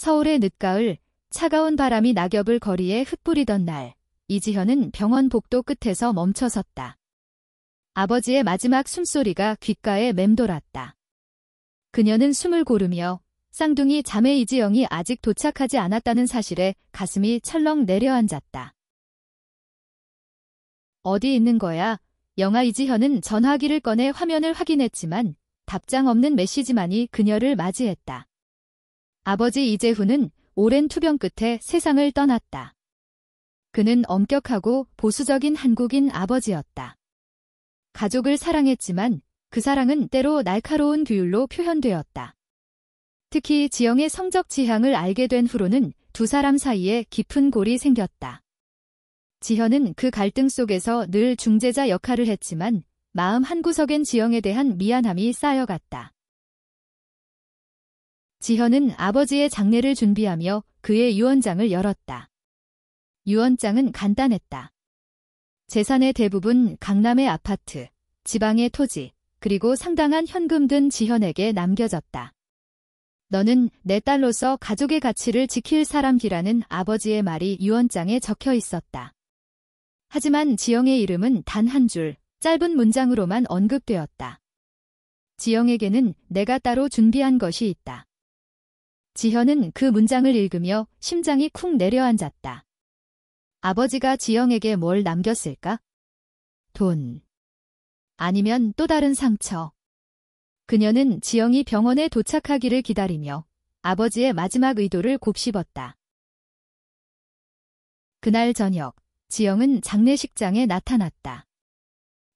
서울의 늦가을, 차가운 바람이 낙엽을 거리에 흩뿌리던 날, 이지현은 병원 복도 끝에서 멈춰섰다. 아버지의 마지막 숨소리가 귓가에 맴돌았다. 그녀는 숨을 고르며 쌍둥이 자매 이지영이 아직 도착하지 않았다는 사실에 가슴이 철렁 내려앉았다. 어디 있는 거야? 영아 이지현은 전화기를 꺼내 화면을 확인했지만 답장 없는 메시지만이 그녀를 맞이했다. 아버지 이재훈은 오랜 투병 끝에 세상을 떠났다. 그는 엄격하고 보수적인 한국인 아버지였다. 가족을 사랑했지만 그 사랑은 때로 날카로운 규율로 표현되었다. 특히 지영의 성적 지향을 알게 된 후로는 두 사람 사이에 깊은 골이 생겼다. 지현은 그 갈등 속에서 늘 중재자 역할을 했지만 마음 한구석엔 지영에 대한 미안함이 쌓여갔다. 지현은 아버지의 장례를 준비하며 그의 유언장을 열었다. 유언장은 간단했다. 재산의 대부분 강남의 아파트, 지방의 토지, 그리고 상당한 현금 등 지현에게 남겨졌다. 너는 내 딸로서 가족의 가치를 지킬 사람이라는 아버지의 말이 유언장에 적혀 있었다. 하지만 지영의 이름은 단 한 줄, 짧은 문장으로만 언급되었다. 지영에게는 내가 따로 준비한 것이 있다. 지현은 그 문장을 읽으며 심장이 쿵 내려앉았다. 아버지가 지영에게 뭘 남겼을까? 돈. 아니면 또 다른 상처. 그녀는 지영이 병원에 도착하기를 기다리며 아버지의 마지막 의도를 곱씹었다. 그날 저녁, 지영은 장례식장에 나타났다.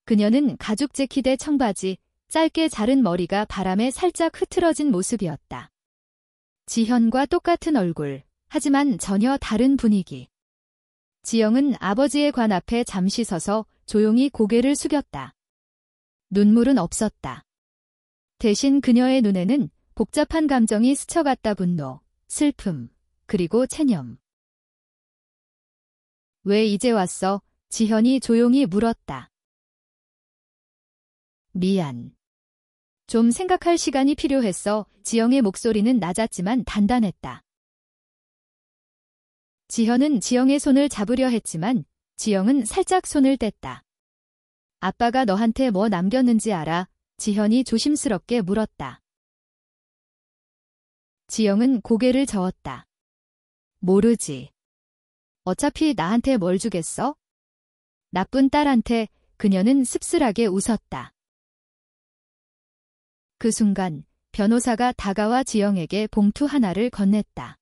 그녀는 가죽 재킷에 청바지, 짧게 자른 머리가 바람에 살짝 흐트러진 모습이었다. 지현과 똑같은 얼굴, 하지만 전혀 다른 분위기. 지영은 아버지의 관 앞에 잠시 서서 조용히 고개를 숙였다. 눈물은 없었다. 대신 그녀의 눈에는 복잡한 감정이 스쳐갔다. 분노, 슬픔, 그리고 체념. 왜 이제 왔어? 지현이 조용히 물었다. 미안. 좀 생각할 시간이 필요했어. 지영의 목소리는 낮았지만 단단했다. 지현은 지영의 손을 잡으려 했지만 지영은 살짝 손을 뗐다. 아빠가 너한테 뭐 남겼는지 알아? 지현이 조심스럽게 물었다. 지영은 고개를 저었다. 모르지. 어차피 나한테 뭘 주겠어? 나쁜 딸한테. 그녀는 씁쓸하게 웃었다. 그 순간 변호사가 다가와 지영에게 봉투 하나를 건넸다.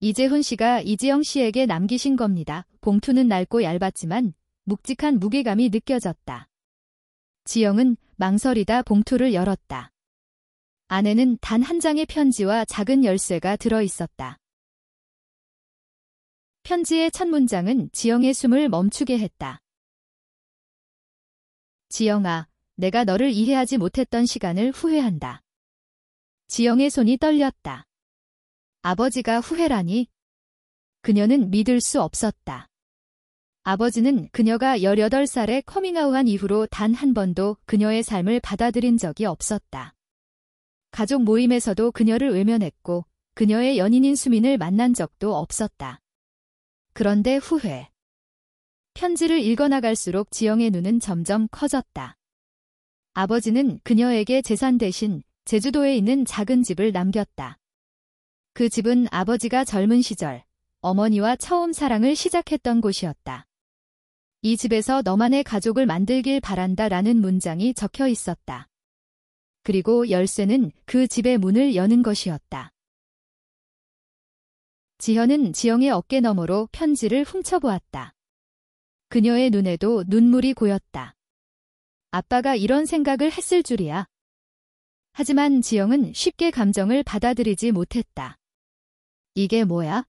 이재훈 씨가 이지영 씨에게 남기신 겁니다. 봉투는 낡고 얇았지만 묵직한 무게감이 느껴졌다. 지영은 망설이다 봉투를 열었다. 안에는 단 한 장의 편지와 작은 열쇠가 들어 있었다. 편지의 첫 문장은 지영의 숨을 멈추게 했다. 지영아, 내가 너를 이해하지 못했던 시간을 후회한다. 지영의 손이 떨렸다. 아버지가 후회라니? 그녀는 믿을 수 없었다. 아버지는 그녀가 18살에 커밍아웃한 이후로 단 한 번도 그녀의 삶을 받아들인 적이 없었다. 가족 모임에서도 그녀를 외면했고 그녀의 연인인 수민을 만난 적도 없었다. 그런데 후회. 편지를 읽어나갈수록 지영의 눈은 점점 커졌다. 아버지는 그녀에게 재산 대신 제주도에 있는 작은 집을 남겼다. 그 집은 아버지가 젊은 시절 어머니와 처음 사랑을 시작했던 곳이었다. 이 집에서 너만의 가족을 만들길 바란다라는 문장이 적혀 있었다. 그리고 열쇠는 그 집의 문을 여는 것이었다. 지현은 지영의 어깨 너머로 편지를 훔쳐보았다. 그녀의 눈에도 눈물이 고였다. 아빠가 이런 생각을 했을 줄이야. 하지만 지영은 쉽게 감정을 받아들이지 못했다. 이게 뭐야?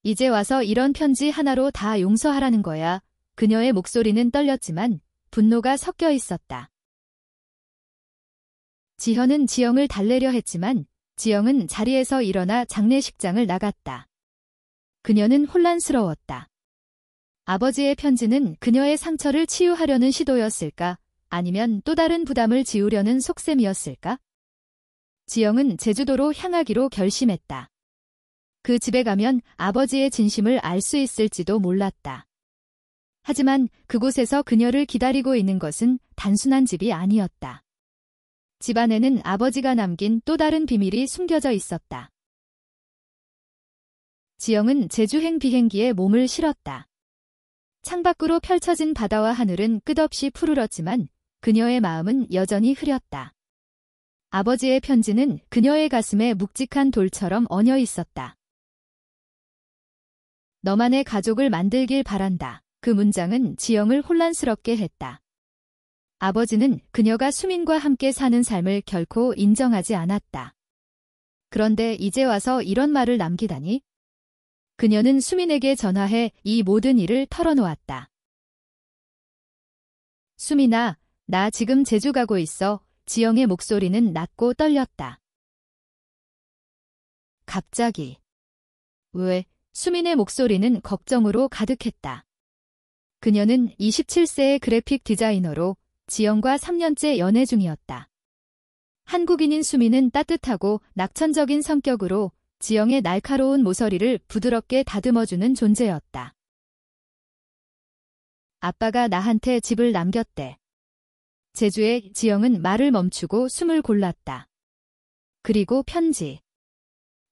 이제 와서 이런 편지 하나로 다 용서하라는 거야. 그녀의 목소리는 떨렸지만 분노가 섞여 있었다. 지현은 지영을 달래려 했지만 지영은 자리에서 일어나 장례식장을 나갔다. 그녀는 혼란스러웠다. 아버지의 편지는 그녀의 상처를 치유하려는 시도였을까? 아니면 또 다른 부담을 지우려는 속셈이었을까? 지영은 제주도로 향하기로 결심했다. 그 집에 가면 아버지의 진심을 알 수 있을지도 몰랐다. 하지만 그곳에서 그녀를 기다리고 있는 것은 단순한 집이 아니었다. 집 안에는 아버지가 남긴 또 다른 비밀이 숨겨져 있었다. 지영은 제주행 비행기에 몸을 실었다. 창밖으로 펼쳐진 바다와 하늘은 끝없이 푸르렀지만 그녀의 마음은 여전히 흐렸다. 아버지의 편지는 그녀의 가슴에 묵직한 돌처럼 얹어 있었다. 너만의 가족을 만들길 바란다. 그 문장은 지영을 혼란스럽게 했다. 아버지는 그녀가 수민과 함께 사는 삶을 결코 인정하지 않았다. 그런데 이제 와서 이런 말을 남기다니? 그녀는 수민에게 전화해 이 모든 일을 털어놓았다. 수민아, 나 지금 제주 가고 있어. 지영의 목소리는 낮고 떨렸다. 갑자기. 왜? 수민의 목소리는 걱정으로 가득했다. 그녀는 27세의 그래픽 디자이너로 지영과 3년째 연애 중이었다. 한국인인 수민은 따뜻하고 낙천적인 성격으로 지영의 날카로운 모서리를 부드럽게 다듬어주는 존재였다. 아빠가 나한테 집을 남겼대. 제주에 지영은 말을 멈추고 숨을 골랐다. 그리고 편지.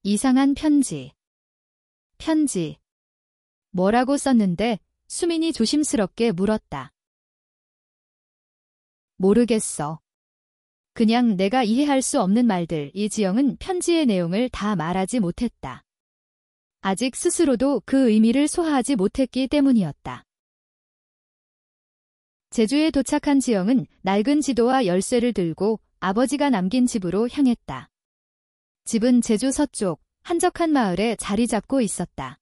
이상한 편지. 편지. 뭐라고 썼는데? 수민이 조심스럽게 물었다. 모르겠어. 그냥 내가 이해할 수 없는 말들. 이지영은 편지의 내용을 다 말하지 못했다. 아직 스스로도 그 의미를 소화하지 못했기 때문이었다. 제주에 도착한 지영은 낡은 지도와 열쇠를 들고 아버지가 남긴 집으로 향했다. 집은 제주 서쪽 한적한 마을에 자리 잡고 있었다.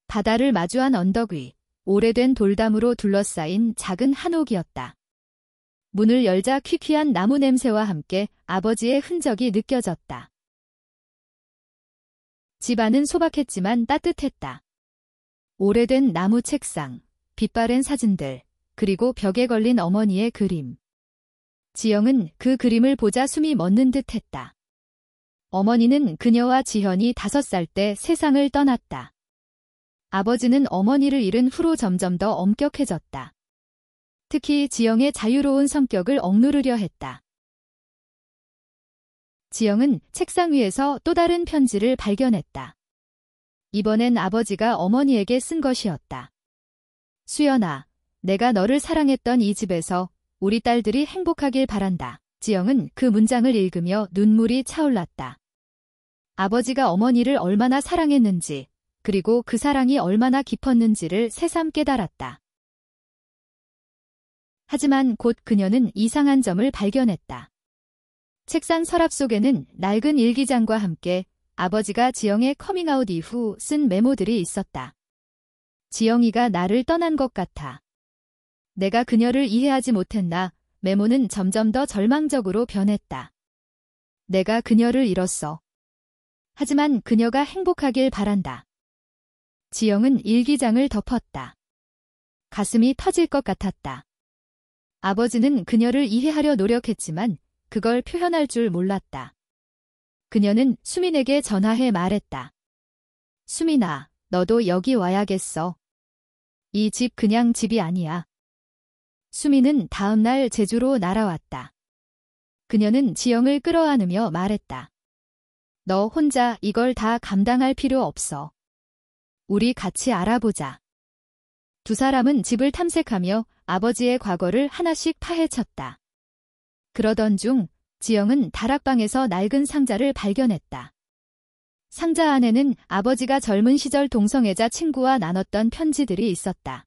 바다를 마주한 언덕 위, 오래된 돌담으로 둘러싸인 작은 한옥이었다. 문을 열자 퀴퀴한 나무 냄새와 함께 아버지의 흔적이 느껴졌다. 집 안은 소박했지만 따뜻했다. 오래된 나무 책상, 빛바랜 사진들, 그리고 벽에 걸린 어머니의 그림. 지영은 그 그림을 보자 숨이 멎는 듯 했다. 어머니는 그녀와 지현이 5살 때 세상을 떠났다. 아버지는 어머니를 잃은 후로 점점 더 엄격해졌다. 특히 지영의 자유로운 성격을 억누르려 했다. 지영은 책상 위에서 또 다른 편지를 발견했다. 이번엔 아버지가 어머니에게 쓴 것이었다. 수연아, 내가 너를 사랑했던 이 집에서 우리 딸들이 행복하길 바란다. 지영은 그 문장을 읽으며 눈물이 차올랐다. 아버지가 어머니를 얼마나 사랑했는지, 그리고 그 사랑이 얼마나 깊었는지를 새삼 깨달았다. 하지만 곧 그녀는 이상한 점을 발견했다. 책상 서랍 속에는 낡은 일기장과 함께 아버지가 지영의 커밍아웃 이후 쓴 메모들이 있었다. 지영이가 나를 떠난 것 같아. 내가 그녀를 이해하지 못했나. 메모는 점점 더 절망적으로 변했다. 내가 그녀를 잃었어. 하지만 그녀가 행복하길 바란다. 지영은 일기장을 덮었다. 가슴이 터질 것 같았다. 아버지는 그녀를 이해하려 노력했지만 그걸 표현할 줄 몰랐다. 그녀는 수민에게 전화해 말했다. 수민아, 너도 여기 와야겠어. 이 집 그냥 집이 아니야. 수민은 다음 날 제주로 날아왔다. 그녀는 지영을 끌어안으며 말했다. 너 혼자 이걸 다 감당할 필요 없어. 우리 같이 알아보자. 두 사람은 집을 탐색하며 아버지의 과거를 하나씩 파헤쳤다. 그러던 중 지영은 다락방에서 낡은 상자를 발견했다. 상자 안에는 아버지가 젊은 시절 동성애자 친구와 나눴던 편지들이 있었다.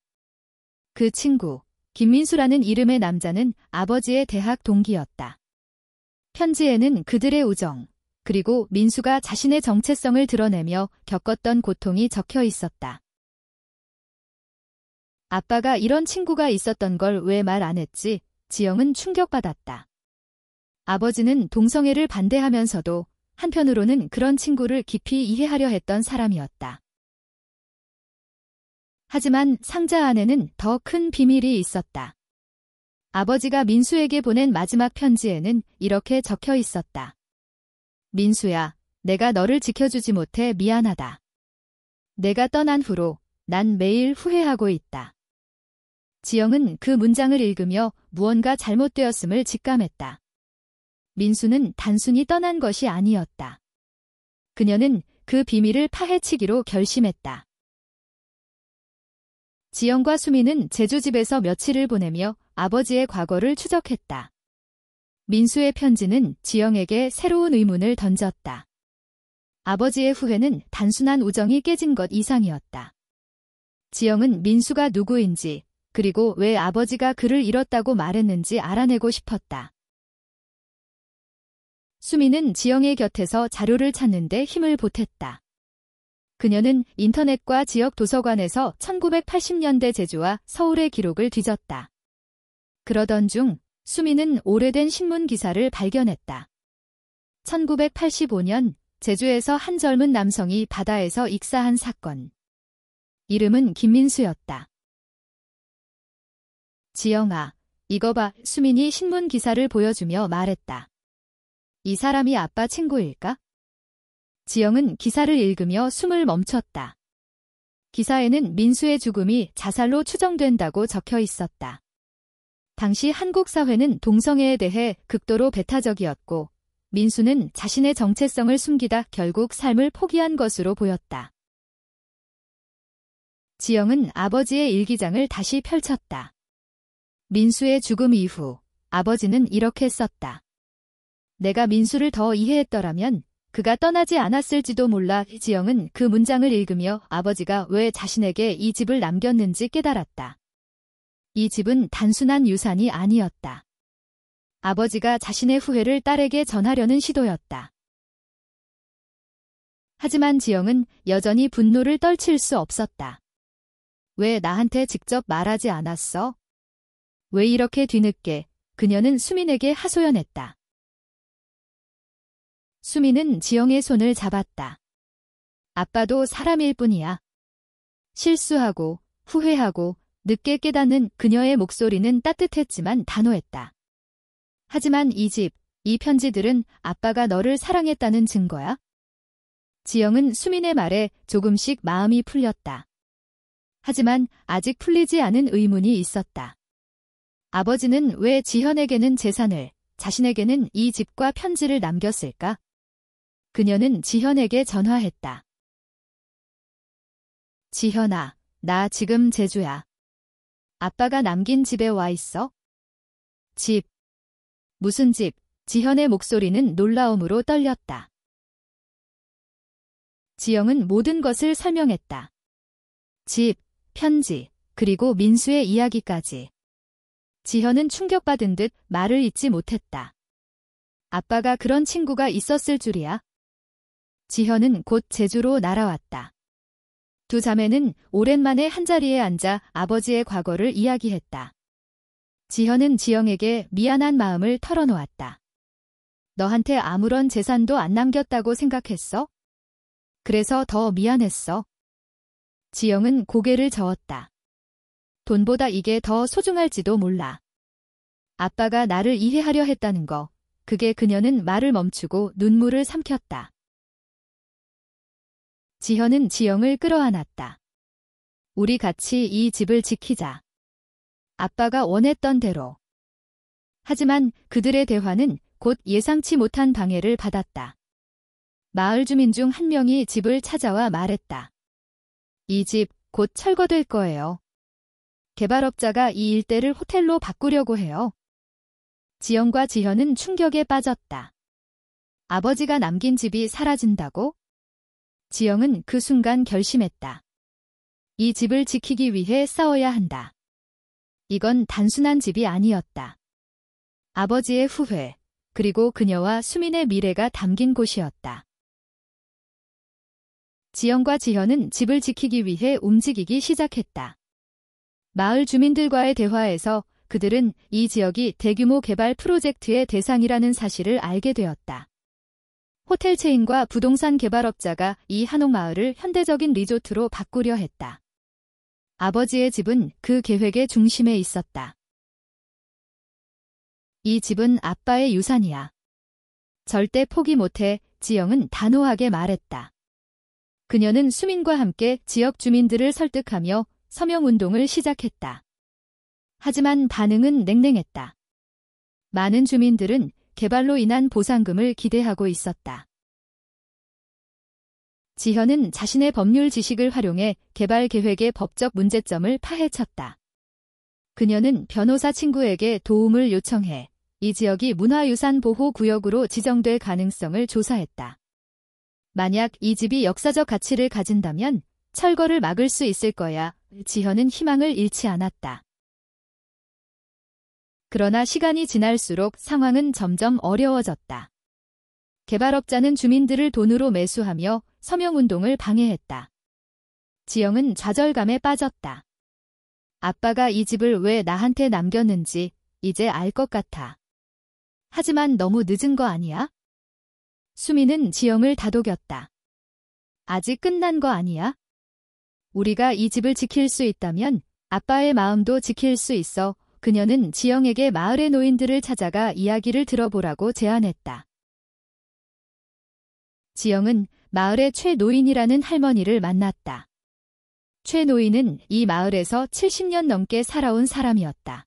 그 친구, 김민수라는 이름의 남자는 아버지의 대학 동기였다. 편지에는 그들의 우정, 그리고 민수가 자신의 정체성을 드러내며 겪었던 고통이 적혀 있었다. 아빠가 이런 친구가 있었던 걸 왜 말 안 했지? 지영은 충격받았다. 아버지는 동성애를 반대하면서도 한편으로는 그런 친구를 깊이 이해하려 했던 사람이었다. 하지만 상자 안에는 더 큰 비밀이 있었다. 아버지가 민수에게 보낸 마지막 편지에는 이렇게 적혀 있었다. 민수야, 내가 너를 지켜주지 못해 미안하다. 내가 떠난 후로 난 매일 후회하고 있다. 지영은 그 문장을 읽으며 무언가 잘못되었음을 직감했다. 민수는 단순히 떠난 것이 아니었다. 그녀는 그 비밀을 파헤치기로 결심했다. 지영과 수미는 제주집에서 며칠을 보내며 아버지의 과거를 추적했다. 민수의 편지는 지영에게 새로운 의문을 던졌다. 아버지의 후회는 단순한 우정이 깨진 것 이상이었다. 지영은 민수가 누구인지, 그리고 왜 아버지가 그를 잃었다고 말했는지 알아내고 싶었다. 수미는 지영의 곁에서 자료를 찾는 데 힘을 보탰다. 그녀는 인터넷과 지역 도서관에서 1980년대 제주와 서울의 기록을 뒤졌다. 그러던 중 수미는 오래된 신문 기사를 발견했다. 1985년 제주에서 한 젊은 남성이 바다에서 익사한 사건. 이름은 김민수였다. 지영아, 이거 봐. 수민이 신문 기사를 보여주며 말했다. 이 사람이 아빠 친구일까? 지영은 기사를 읽으며 숨을 멈췄다. 기사에는 민수의 죽음이 자살로 추정된다고 적혀 있었다. 당시 한국 사회는 동성애에 대해 극도로 배타적이었고, 민수는 자신의 정체성을 숨기다 결국 삶을 포기한 것으로 보였다. 지영은 아버지의 일기장을 다시 펼쳤다. 민수의 죽음 이후 아버지는 이렇게 썼다. 내가 민수를 더 이해했더라면 그가 떠나지 않았을지도 몰라. 지영은 그 문장을 읽으며 아버지가 왜 자신에게 이 집을 남겼는지 깨달았다. 이 집은 단순한 유산이 아니었다. 아버지가 자신의 후회를 딸에게 전하려는 시도였다. 하지만 지영은 여전히 분노를 떨칠 수 없었다. 왜 나한테 직접 말하지 않았어? 왜 이렇게 뒤늦게? 그녀는 수민에게 하소연했다. 수민은 지영의 손을 잡았다. 아빠도 사람일 뿐이야. 실수하고 후회하고 늦게 깨닫는 그녀의 목소리는 따뜻했지만 단호했다. 하지만 이 집, 이 편지들은 아빠가 너를 사랑했다는 증거야? 지영은 수민의 말에 조금씩 마음이 풀렸다. 하지만 아직 풀리지 않은 의문이 있었다. 아버지는 왜 지현에게는 재산을, 자신에게는 이 집과 편지를 남겼을까? 그녀는 지현에게 전화했다. 지현아, 나 지금 제주야. 아빠가 남긴 집에 와 있어? 집. 무슨 집? 지현의 목소리는 놀라움으로 떨렸다. 지영은 모든 것을 설명했다. 집, 편지, 그리고 민수의 이야기까지. 지현은 충격받은 듯 말을 잇지 못했다. 아빠가 그런 친구가 있었을 줄이야. 지현은 곧 제주로 날아왔다. 두 자매는 오랜만에 한자리에 앉아 아버지의 과거를 이야기했다. 지현은 지영에게 미안한 마음을 털어놓았다. 너한테 아무런 재산도 안 남겼다고 생각했어? 그래서 더 미안했어. 지영은 고개를 저었다. 돈보다 이게 더 소중할지도 몰라. 아빠가 나를 이해하려 했다는 거. 그게 그녀는 말을 멈추고 눈물을 삼켰다. 지현은 지영을 끌어안았다. 우리 같이 이 집을 지키자. 아빠가 원했던 대로. 하지만 그들의 대화는 곧 예상치 못한 방해를 받았다. 마을 주민 중 한 명이 집을 찾아와 말했다. 이 집 곧 철거될 거예요. 개발업자가 이 일대를 호텔로 바꾸려고 해요. 지영과 지현은 충격에 빠졌다. 아버지가 남긴 집이 사라진다고? 지영은 그 순간 결심했다. 이 집을 지키기 위해 싸워야 한다. 이건 단순한 집이 아니었다. 아버지의 후회, 그리고 그녀와 수민의 미래가 담긴 곳이었다. 지영과 지현은 집을 지키기 위해 움직이기 시작했다. 마을 주민들과의 대화에서 그들은 이 지역이 대규모 개발 프로젝트의 대상이라는 사실을 알게 되었다. 호텔 체인과 부동산 개발업자가 이 한옥마을을 현대적인 리조트로 바꾸려 했다. 아버지의 집은 그 계획의 중심에 있었다. 이 집은 아빠의 유산이야. 절대 포기 못해. 지영은 단호하게 말했다. 그녀는 수민과 함께 지역 주민들을 설득하며 서명운동을 시작했다. 하지만 반응은 냉랭했다. 많은 주민들은 개발로 인한 보상금을 기대하고 있었다. 지현은 자신의 법률 지식을 활용해 개발 계획의 법적 문제점을 파헤쳤다. 그녀는 변호사 친구에게 도움을 요청해 이 지역이 문화유산 보호구역으로 지정될 가능성을 조사했다. 만약 이 집이 역사적 가치를 가진다면 철거를 막을 수 있을 거야. 지현은 희망을 잃지 않았다. 그러나 시간이 지날수록 상황은 점점 어려워졌다. 개발업자는 주민들을 돈으로 매수하며 서명운동을 방해했다. 지영은 좌절감에 빠졌다. 아빠가 이 집을 왜 나한테 남겼는지 이제 알 것 같아. 하지만 너무 늦은 거 아니야? 수미는 지영을 다독였다. 아직 끝난 거 아니야? 우리가 이 집을 지킬 수 있다면 아빠의 마음도 지킬 수 있어. 그녀는 지영에게 마을의 노인들을 찾아가 이야기를 들어보라고 제안했다. 지영은 마을의 최 노인이라는 할머니를 만났다. 최 노인은 이 마을에서 70년 넘게 살아온 사람이었다.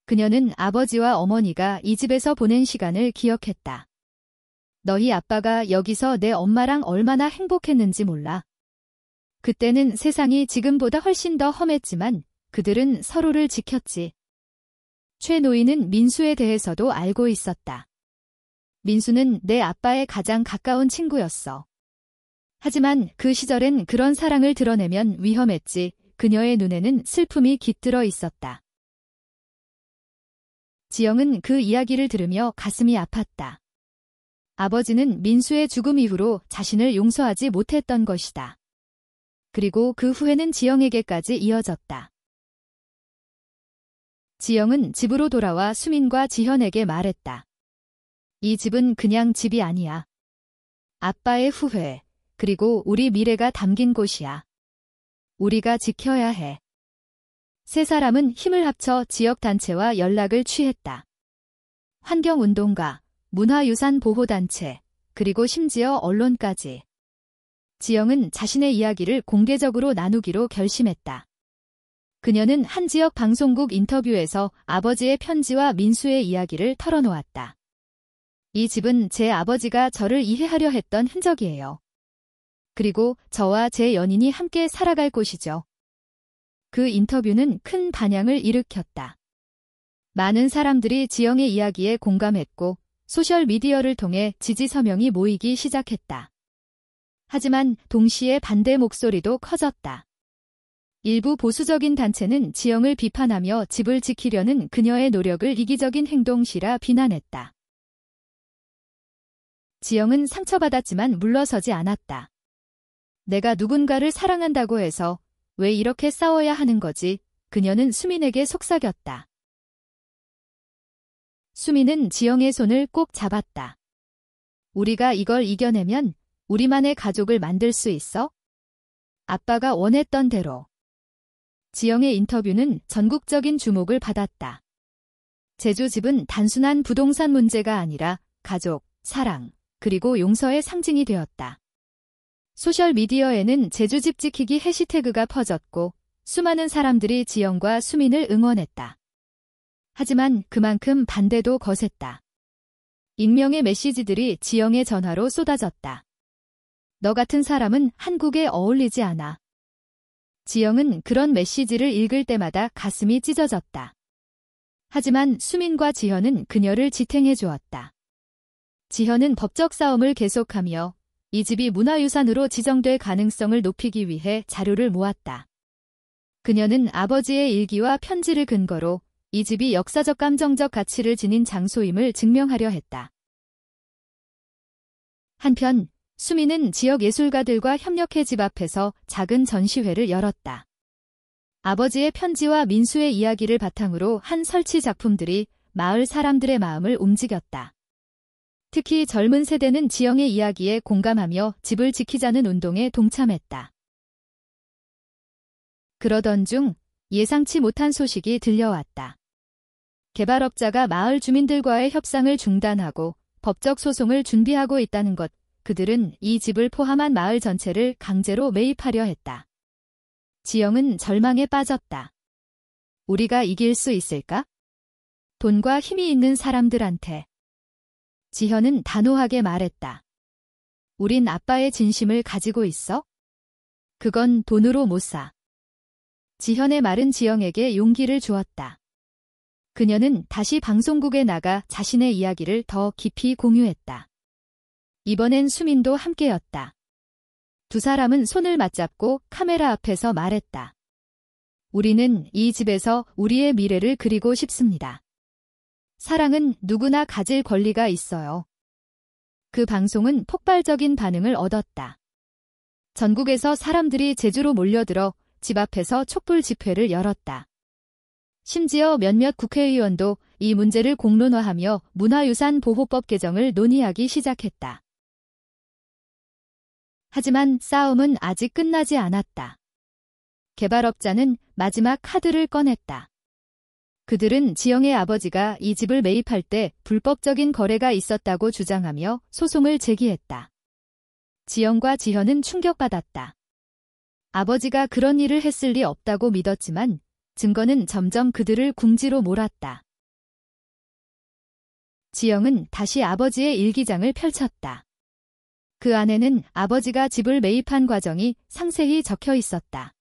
그녀는 아버지와 어머니가 이 집에서 보낸 시간을 기억했다. 너희 아빠가 여기서 내 엄마랑 얼마나 행복했는지 몰라. 그때는 세상이 지금보다 훨씬 더 험했지만 그들은 서로를 지켰지. 최 노인은 민수에 대해서도 알고 있었다. 민수는 내 아빠의 가장 가까운 친구였어. 하지만 그 시절엔 그런 사랑을 드러내면 위험했지. 그녀의 눈에는 슬픔이 깃들어 있었다. 지영은 그 이야기를 들으며 가슴이 아팠다. 아버지는 민수의 죽음 이후로 자신을 용서하지 못했던 것이다. 그리고 그 후회는 지영에게까지 이어졌다. 지영은 집으로 돌아와 수민과 지현에게 말했다. 이 집은 그냥 집이 아니야. 아빠의 후회, 그리고 우리 미래가 담긴 곳이야. 우리가 지켜야 해. 세 사람은 힘을 합쳐 지역단체와 연락을 취했다. 환경운동가, 문화유산 보호단체, 그리고 심지어 언론까지. 지영은 자신의 이야기를 공개적으로 나누기로 결심했다. 그녀는 한 지역 방송국 인터뷰에서 아버지의 편지와 민수의 이야기를 털어놓았다. 이 집은 제 아버지가 저를 이해하려 했던 흔적이에요. 그리고 저와 제 연인이 함께 살아갈 곳이죠. 그 인터뷰는 큰 반향을 일으켰다. 많은 사람들이 지영의 이야기에 공감했고 소셜미디어를 통해 지지 서명이 모이기 시작했다. 하지만 동시에 반대 목소리도 커졌다. 일부 보수적인 단체는 지영을 비판하며 집을 지키려는 그녀의 노력을 이기적인 행동시라 비난했다. 지영은 상처받았지만 물러서지 않았다. 내가 누군가를 사랑한다고 해서 왜 이렇게 싸워야 하는 거지? 그녀는 수민에게 속삭였다. 수민은 지영의 손을 꼭 잡았다. 우리가 이걸 이겨내면 우리만의 가족을 만들 수 있어? 아빠가 원했던 대로. 지영의 인터뷰는 전국적인 주목을 받았다. 제주집은 단순한 부동산 문제가 아니라 가족, 사랑, 그리고 용서의 상징이 되었다. 소셜미디어에는 제주집 지키기 해시태그가 퍼졌고 수많은 사람들이 지영과 수민을 응원했다. 하지만 그만큼 반대도 거셌다. 익명의 메시지들이 지영의 전화로 쏟아졌다. 너 같은 사람은 한국에 어울리지 않아. 지영은 그런 메시지를 읽을 때마다 가슴이 찢어졌다. 하지만 수민과 지현은 그녀를 지탱해 주었다. 지현은 법적 싸움을 계속하며 이 집이 문화유산으로 지정될 가능성을 높이기 위해 자료를 모았다. 그녀는 아버지의 일기와 편지를 근거로 이 집이 역사적 감정적 가치를 지닌 장소임을 증명하려 했다. 한편 수민은 지역 예술가들과 협력해 집 앞에서 작은 전시회를 열었다. 아버지의 편지와 민수의 이야기를 바탕으로 한 설치 작품들이 마을 사람들의 마음을 움직였다. 특히 젊은 세대는 지영의 이야기에 공감하며 집을 지키자는 운동에 동참했다. 그러던 중 예상치 못한 소식이 들려왔다. 개발업자가 마을 주민들과의 협상을 중단하고 법적 소송을 준비하고 있다는 것. 그들은 이 집을 포함한 마을 전체를 강제로 매입하려 했다. 지영은 절망에 빠졌다. 우리가 이길 수 있을까? 돈과 힘이 있는 사람들한테. 지현은 단호하게 말했다. 우린 아빠의 진심을 가지고 있어? 그건 돈으로 못 사. 지현의 말은 지영에게 용기를 주었다. 그녀는 다시 방송국에 나가 자신의 이야기를 더 깊이 공유했다. 이번엔 수민도 함께였다. 두 사람은 손을 맞잡고 카메라 앞에서 말했다. 우리는 이 집에서 우리의 미래를 그리고 싶습니다. 사랑은 누구나 가질 권리가 있어요. 그 방송은 폭발적인 반응을 얻었다. 전국에서 사람들이 제주로 몰려들어 집 앞에서 촛불 집회를 열었다. 심지어 몇몇 국회의원도 이 문제를 공론화하며 문화유산 보호법 개정을 논의하기 시작했다. 하지만 싸움은 아직 끝나지 않았다. 개발업자는 마지막 카드를 꺼냈다. 그들은 지영의 아버지가 이 집을 매입할 때 불법적인 거래가 있었다고 주장하며 소송을 제기했다. 지영과 지현은 충격받았다. 아버지가 그런 일을 했을 리 없다고 믿었지만 증거는 점점 그들을 궁지로 몰았다. 지영은 다시 아버지의 일기장을 펼쳤다. 그 안에는 아버지가 집을 매입한 과정이 상세히 적혀 있었다.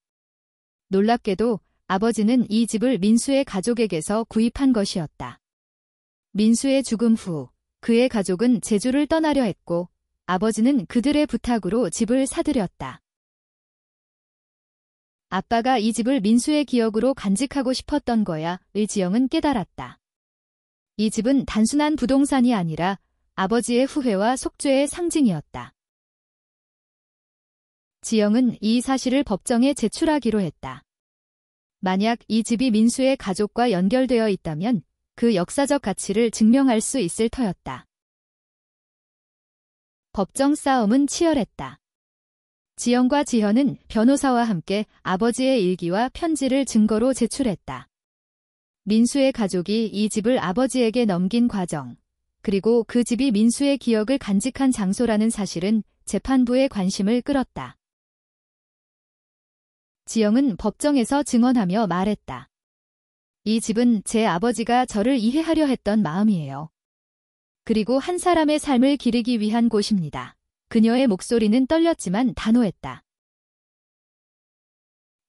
놀랍게도 아버지는 이 집을 민수의 가족에게서 구입한 것이었다. 민수의 죽음 후 그의 가족은 제주를 떠나려 했고 아버지는 그들의 부탁으로 집을 사들였다. 아빠가 이 집을 민수의 기억으로 간직하고 싶었던 거야, 지영은 깨달았다. 이 집은 단순한 부동산이 아니라 아버지의 후회와 속죄의 상징이었다. 지영은 이 사실을 법정에 제출하기로 했다. 만약 이 집이 민수의 가족과 연결되어 있다면 그 역사적 가치를 증명할 수 있을 터였다. 법정 싸움은 치열했다. 지영과 지현은 변호사와 함께 아버지의 일기와 편지를 증거로 제출했다. 민수의 가족이 이 집을 아버지에게 넘긴 과정, 그리고 그 집이 민수의 기억을 간직한 장소라는 사실은 재판부의 관심을 끌었다. 지영은 법정에서 증언하며 말했다. 이 집은 제 아버지가 저를 이해하려 했던 마음이에요. 그리고 한 사람의 삶을 기르기 위한 곳입니다. 그녀의 목소리는 떨렸지만 단호했다.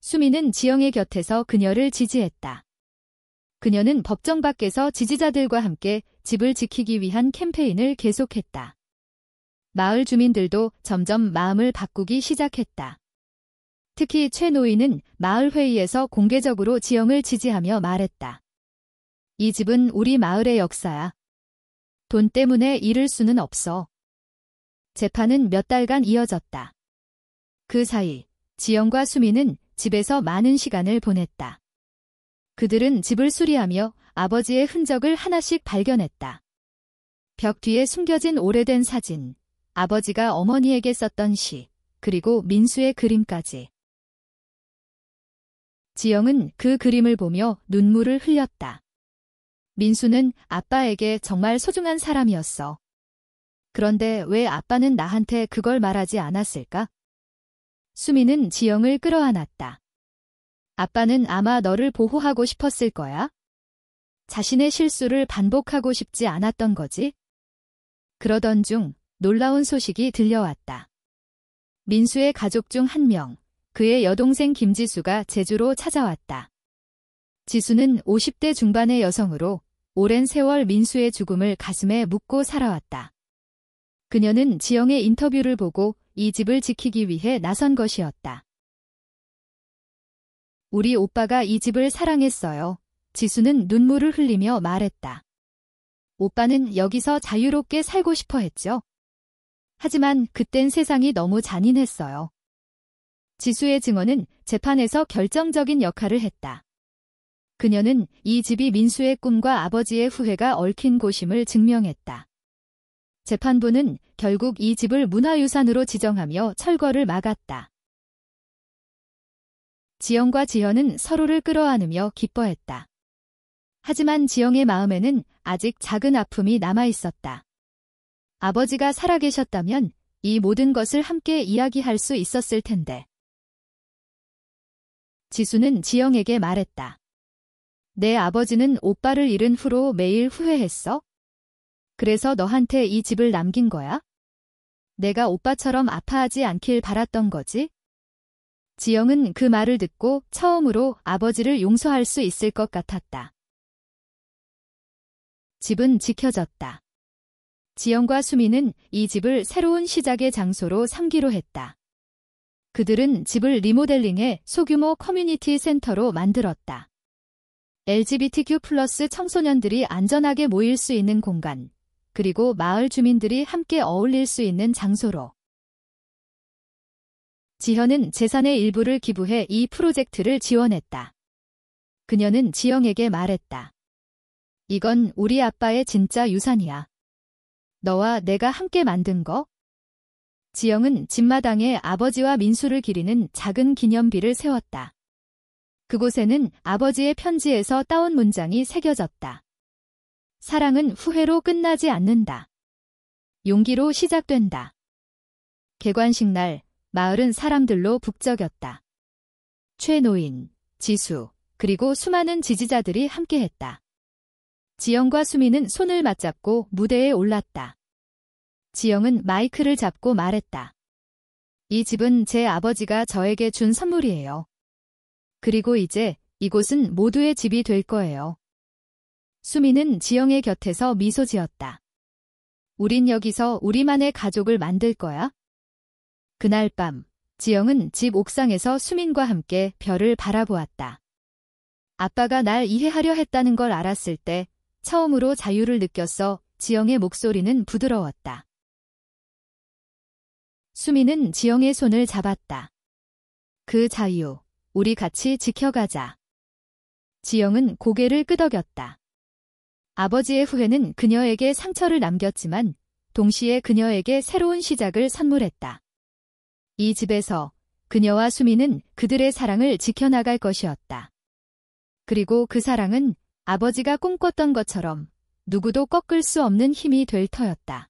수미는 지영의 곁에서 그녀를 지지했다. 그녀는 법정 밖에서 지지자들과 함께 집을 지키기 위한 캠페인을 계속했다. 마을 주민들도 점점 마음을 바꾸기 시작했다. 특히 최 노인은 마을 회의에서 공개적으로 지영을 지지하며 말했다. 이 집은 우리 마을의 역사야. 돈 때문에 잃을 수는 없어. 재판은 몇 달간 이어졌다. 그 사이 지영과 수미는 집에서 많은 시간을 보냈다. 그들은 집을 수리하며 아버지의 흔적을 하나씩 발견했다. 벽 뒤에 숨겨진 오래된 사진, 아버지가 어머니에게 썼던 시, 그리고 민수의 그림까지. 지영은 그 그림을 보며 눈물을 흘렸다. 민수는 아빠에게 정말 소중한 사람이었어. 그런데 왜 아빠는 나한테 그걸 말하지 않았을까? 수미는 지영을 끌어안았다. 아빠는 아마 너를 보호하고 싶었을 거야. 자신의 실수를 반복하고 싶지 않았던 거지. 그러던 중 놀라운 소식이 들려왔다. 민수의 가족 중 한 명, 그의 여동생 김지수가 제주로 찾아왔다. 지수는 50대 중반의 여성으로 오랜 세월 민수의 죽음을 가슴에 묻고 살아왔다. 그녀는 지영의 인터뷰를 보고 이 집을 지키기 위해 나선 것이었다. 우리 오빠가 이 집을 사랑했어요. 지수는 눈물을 흘리며 말했다. 오빠는 여기서 자유롭게 살고 싶어 했죠. 하지만 그땐 세상이 너무 잔인했어요. 지수의 증언은 재판에서 결정적인 역할을 했다. 그녀는 이 집이 민수의 꿈과 아버지의 후회가 얽힌 곳임을 증명했다. 재판부는 결국 이 집을 문화유산으로 지정하며 철거를 막았다. 지영과 지현은 서로를 끌어안으며 기뻐했다. 하지만 지영의 마음에는 아직 작은 아픔이 남아있었다. 아버지가 살아계셨다면 이 모든 것을 함께 이야기할 수 있었을 텐데. 지수는 지영에게 말했다. 내 아버지는 오빠를 잃은 후로 매일 후회했어? 그래서 너한테 이 집을 남긴 거야? 내가 오빠처럼 아파하지 않길 바랐던 거지? 지영은 그 말을 듣고 처음으로 아버지를 용서할 수 있을 것 같았다. 집은 지켜졌다. 지영과 수미는 이 집을 새로운 시작의 장소로 삼기로 했다. 그들은 집을 리모델링해 소규모 커뮤니티 센터로 만들었다. LGBTQ+ 청소년들이 안전하게 모일 수 있는 공간, 그리고 마을 주민들이 함께 어울릴 수 있는 장소로. 지현은 재산의 일부를 기부해 이 프로젝트를 지원했다. 그녀는 지영에게 말했다. 이건 우리 아빠의 진짜 유산이야. 너와 내가 함께 만든 거? 지영은 집마당에 아버지와 민수를 기리는 작은 기념비를 세웠다. 그곳에는 아버지의 편지에서 따온 문장이 새겨졌다. 사랑은 후회로 끝나지 않는다. 용기로 시작된다. 개관식 날, 마을은 사람들로 북적였다. 최노인, 지수, 그리고 수많은 지지자들이 함께했다. 지영과 수미는 손을 맞잡고 무대에 올랐다. 지영은 마이크를 잡고 말했다. 이 집은 제 아버지가 저에게 준 선물이에요. 그리고 이제 이곳은 모두의 집이 될 거예요. 수미는 지영의 곁에서 미소 지었다. 우린 여기서 우리만의 가족을 만들 거야. 그날 밤, 지영은 집 옥상에서 수민과 함께 별을 바라보았다. 아빠가 날 이해하려 했다는 걸 알았을 때 처음으로 자유를 느꼈어. 지영의 목소리는 부드러웠다. 수미는 지영의 손을 잡았다. 그 자유, 우리 같이 지켜가자. 지영은 고개를 끄덕였다. 아버지의 후회는 그녀에게 상처를 남겼지만 동시에 그녀에게 새로운 시작을 선물했다. 이 집에서 그녀와 수미는 그들의 사랑을 지켜나갈 것이었다. 그리고 그 사랑은 아버지가 꿈꿨던 것처럼 누구도 꺾을 수 없는 힘이 될 터였다.